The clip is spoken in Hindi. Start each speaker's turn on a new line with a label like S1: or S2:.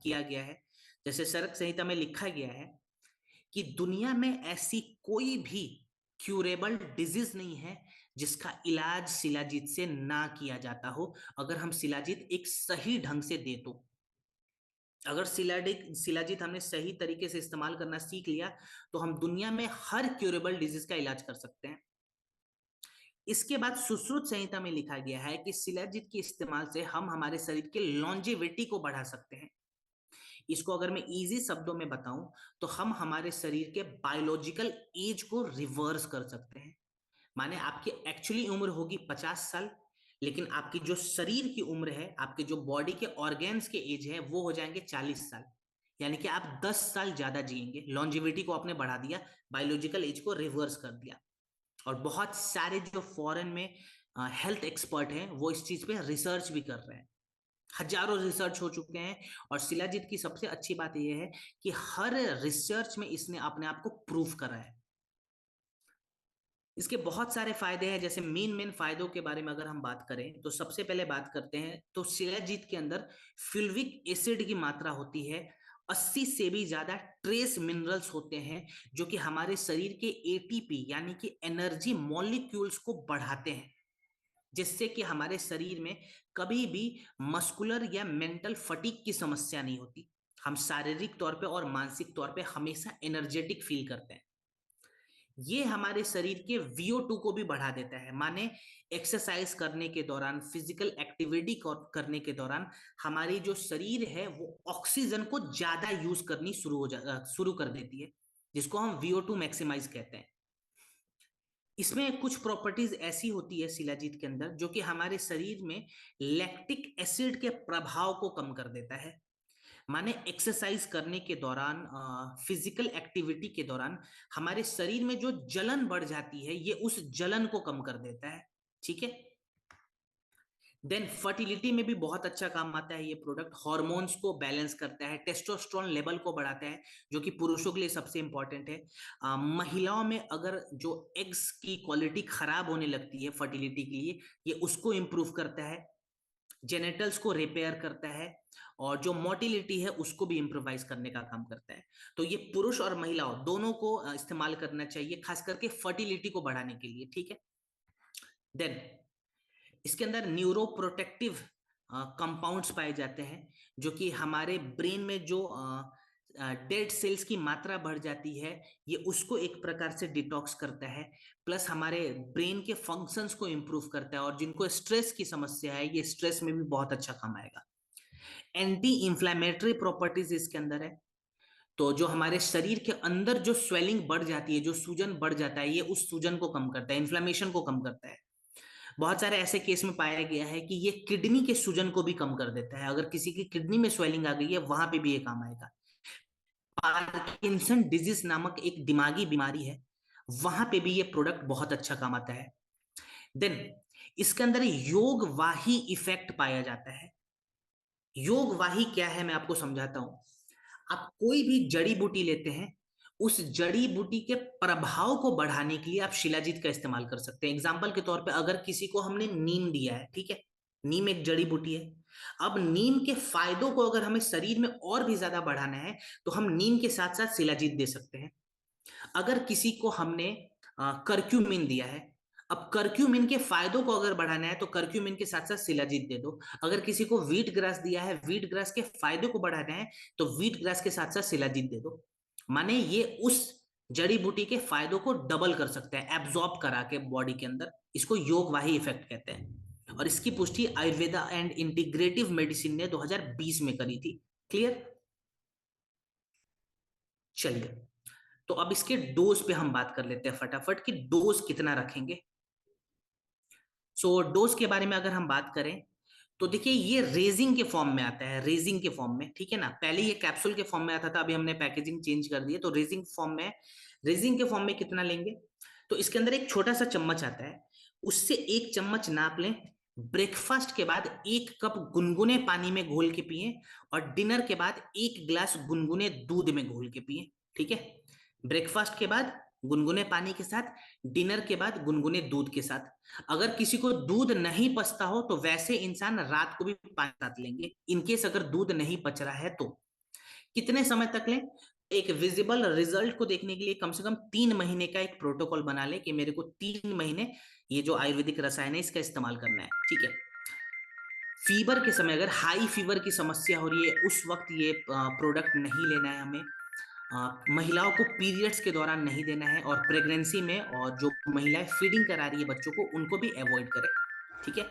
S1: किया गया है, जैसे चरक संहिता में लिखा गया है कि दुनिया में ऐसी कोई भी क्यूरेबल डिजीज नहीं है जिसका इलाज शिलाजीत से ना किया जाता हो, अगर हम शिलाजीत एक सही ढंग से दे तो। अगर शिलाजीत हमने सही तरीके से इस्तेमाल करना सीख लिया तो हम दुनिया में हर क्यूरेबल डिजीज का इलाज कर सकते हैं। इसके बाद सुश्रुत संहिता में लिखा गया है कि शिलाजीत के इस्तेमाल से हम हमारे शरीर के लॉन्जेविटी को बढ़ा सकते हैं। इसको अगर मैं इजी शब्दों में बताऊं तो हम हमारे शरीर के बायोलॉजिकल एज को रिवर्स कर सकते हैं। माने आपकी एक्चुअली उम्र होगी 50 साल, लेकिन आपकी जो शरीर की उम्र है, आपके जो बॉडी के ऑर्गेन्स के एज है, वो हो जाएंगे 40 साल। यानी कि आप 10 साल ज्यादा जिएंगे। लॉन्जिविटी को आपने बढ़ा दिया, बायोलॉजिकल एज को रिवर्स कर दिया। और बहुत सारे जो फॉरेन में हेल्थ एक्सपर्ट हैं वो इस चीज पे रिसर्च भी कर रहे हैं। हजारों रिसर्च हो चुके हैं। और शिलाजीत की सबसे अच्छी बात यह है कि हर रिसर्च में इसने अपने आप को प्रूव करा है। इसके बहुत सारे फायदे हैं। जैसे मेन फायदों के बारे में अगर हम बात करें तो सबसे पहले बात करते हैं तो शिलाजीत के अंदर फ्यूल्विक एसिड की मात्रा होती है। 80 से भी ज्यादा ट्रेस मिनरल्स होते हैं जो कि हमारे शरीर के एटीपी यानी कि एनर्जी मॉलिक्यूल्स को बढ़ाते हैं, जिससे कि हमारे शरीर में कभी भी मस्कुलर या मेंटल फटीग की समस्या नहीं होती। हम शारीरिक तौर पे और मानसिक तौर पे हमेशा एनर्जेटिक फील करते हैं। ये हमारे शरीर के VO2 को भी बढ़ा देता है। माने एक्सरसाइज करने के दौरान, फिजिकल एक्टिविटी करने के दौरान हमारी जो शरीर है वो ऑक्सीजन को ज्यादा यूज करनी शुरू कर देती है, जिसको हम VO2 मैक्सिमाइज कहते हैं। इसमें कुछ प्रॉपर्टीज ऐसी होती है शिलाजीत के अंदर जो कि हमारे शरीर में लैक्टिक एसिड के प्रभाव को कम कर देता है। माने एक्सरसाइज करने के दौरान, फिजिकल एक्टिविटी के दौरान हमारे शरीर में जो जलन बढ़ जाती है ये उस जलन को कम कर देता है। ठीक है। देन फर्टिलिटी में भी बहुत अच्छा काम आता है ये प्रोडक्ट। हार्मोन्स को बैलेंस करता है, टेस्टोस्टेरोन लेवल को बढ़ाता है जो कि पुरुषों के लिए सबसे इंपॉर्टेंट है। महिलाओं में अगर जो एग्स की क्वालिटी खराब होने लगती है फर्टिलिटी के लिए, ये उसको इंप्रूव करता है। जेनेटल्स को रिपेयर करता है और जो मोटिलिटी है उसको भी इम्प्रोवाइज करने का काम करता है। तो ये पुरुष और महिलाओं दोनों को इस्तेमाल करना चाहिए, खास करके फर्टिलिटी को बढ़ाने के लिए। ठीक है। देन इसके अंदर न्यूरो प्रोटेक्टिव कंपाउंड्स पाए जाते हैं जो कि हमारे ब्रेन में जो डेड सेल्स की मात्रा बढ़ जाती है ये उसको एक प्रकार से डिटॉक्स करता है। प्लस हमारे ब्रेन के फंक्शंस को इंप्रूव करता है। और जिनको स्ट्रेस की समस्या है ये स्ट्रेस में भी बहुत अच्छा काम आएगा। एंटी इंफ्लेमेटरी प्रॉपर्टीज इसके अंदर है। तो जो हमारे शरीर के अंदर जो स्वेलिंग बढ़ जाती है, जो सूजन बढ़ जाता है, ये उस सूजन को कम करता है, इन्फ्लेमेशन को कम करता है। बहुत सारे ऐसे केस में पाया गया है कि ये किडनी के सूजन को भी कम कर देता है। अगर किसी की किडनी में स्वेलिंग आ गई है वहां पे भी ये काम आएगा। पार्किंसन डिजीज नामक एक दिमागी बीमारी है, वहां पे भी ये प्रोडक्ट बहुत अच्छा काम आता है। देन इसके अंदर योग वाही इफेक्ट पाया जाता है। योग वाही क्या है मैं आपको समझाता हूं। आप कोई भी जड़ी बूटी लेते हैं, उस जड़ी बूटी के प्रभाव को बढ़ाने के लिए आप शिलाजीत का इस्तेमाल कर सकते हैं। एग्जाम्पल के तौर पे अगर किसी को हमने नीम दिया है, ठीक है, नीम एक जड़ी बूटी है। अब नीम के फायदों को अगर हमें शरीर में और भी ज्यादा बढ़ाना है तो हम नीम के साथ साथ शिलाजीत दे सकते हैं। अगर किसी को हमने करक्यूमिन दिया है, अब करक्यूमिन के फायदों को अगर बढ़ाना है तो करक्यूमिन के साथ साथ शिलाजीत दे दो। अगर किसी को व्हीट ग्रास दिया है, व्हीट ग्रास के फायदों को बढ़ाना है तो व्हीट ग्रास के साथ साथ शिलाजीत दे दो। माने ये उस जड़ी बूटी के फायदों को डबल कर सकते हैं, एब्जॉर्ब करा के बॉडी के अंदर। इसको योगवाही इफेक्ट कहते हैं और इसकी पुष्टि आयुर्वेदा एंड इंटीग्रेटिव मेडिसिन ने 2020 में करी थी। क्लियर। चलिए, तो अब इसके डोज पे हम बात कर लेते हैं फटाफट कि डोज कितना रखेंगे। सो डोज के बारे में अगर हम बात करें तो देखिए ये रेजिंग के फॉर्म में आता है, रेजिंग के फॉर्म में, ठीक है ना। पहले ये कैप्सूल के फॉर्म में आता था, अभी हमने पैकेजिंग चेंज कर दी है तो रेजिंग फॉर्म में। रेजिंग के फॉर्म में कितना लेंगे तो इसके अंदर एक छोटा सा चम्मच आता है, उससे एक चम्मच नाप लें। ब्रेकफास्ट के बाद 1 कप गुनगुने पानी में घोल के पिए और डिनर के बाद 1 गिलास गुनगुने दूध में घोल के पिए। ठीक है। ब्रेकफास्ट के बाद गुनगुने पानी के साथ, डिनर के बाद गुनगुने दूध के साथ। अगर किसी को दूध नहीं पचता हो तो वैसे इंसान रात को भी पानी साथ लेंगे, इनकेस अगर दूध नहीं पच रहा है तो। कितने समय तक लें? एक विजिबल रिजल्ट को देखने के लिए कम से कम 3 महीने का एक प्रोटोकॉल बना ले कि मेरे को 3 महीने ये जो आयुर्वेदिक रसायन है इसका इस्तेमाल करना है, ठीक है। फीवर के समय अगर हाई फीवर की समस्या हो रही है उस वक्त ये प्रोडक्ट नहीं लेना है हमें। महिलाओं को पीरियड्स के दौरान नहीं देना है, और प्रेगनेंसी में और जो महिलाएं फीडिंग करा रही है बच्चों को उनको भी अवॉइड करें, ठीक है।